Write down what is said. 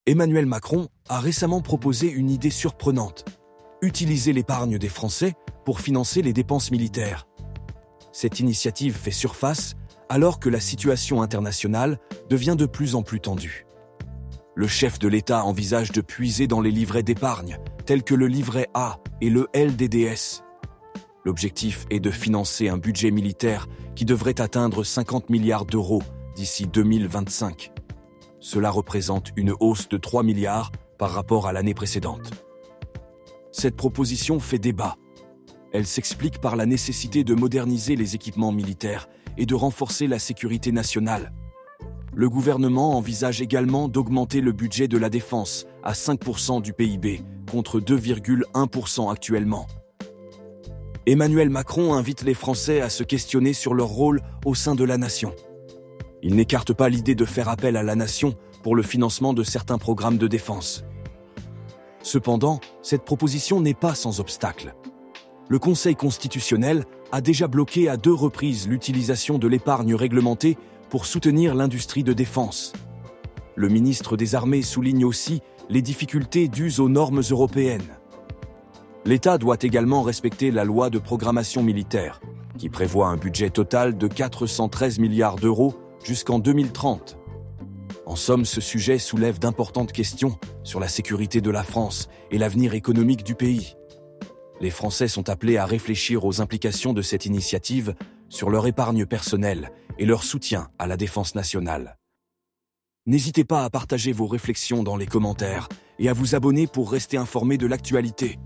Emmanuel Macron a récemment proposé une idée surprenante: utiliser l'épargne des Français pour financer les dépenses militaires. Cette initiative fait surface alors que la situation internationale devient de plus en plus tendue. Le chef de l'État envisage de puiser dans les livrets d'épargne, tels que le livret A et le LDDS. L'objectif est de financer un budget militaire qui devrait atteindre 50 milliards d'euros d'ici 2025. Cela représente une hausse de 3 milliards par rapport à l'année précédente. Cette proposition fait débat. Elle s'explique par la nécessité de moderniser les équipements militaires et de renforcer la sécurité nationale. Le gouvernement envisage également d'augmenter le budget de la défense à 5% du PIB, contre 2,1% actuellement. Emmanuel Macron invite les Français à se questionner sur leur rôle au sein de la nation. Il n'écarte pas l'idée de faire appel à la nation pour le financement de certains programmes de défense. Cependant, cette proposition n'est pas sans obstacle. Le Conseil constitutionnel a déjà bloqué à 2 reprises l'utilisation de l'épargne réglementée pour soutenir l'industrie de défense. Le ministre des Armées souligne aussi les difficultés dues aux normes européennes. L'État doit également respecter la loi de programmation militaire, qui prévoit un budget total de 413 milliards d'euros jusqu'en 2030. En somme, ce sujet soulève d'importantes questions sur la sécurité de la France et l'avenir économique du pays. Les Français sont appelés à réfléchir aux implications de cette initiative sur leur épargne personnelle et leur soutien à la défense nationale. N'hésitez pas à partager vos réflexions dans les commentaires et à vous abonner pour rester informé de l'actualité.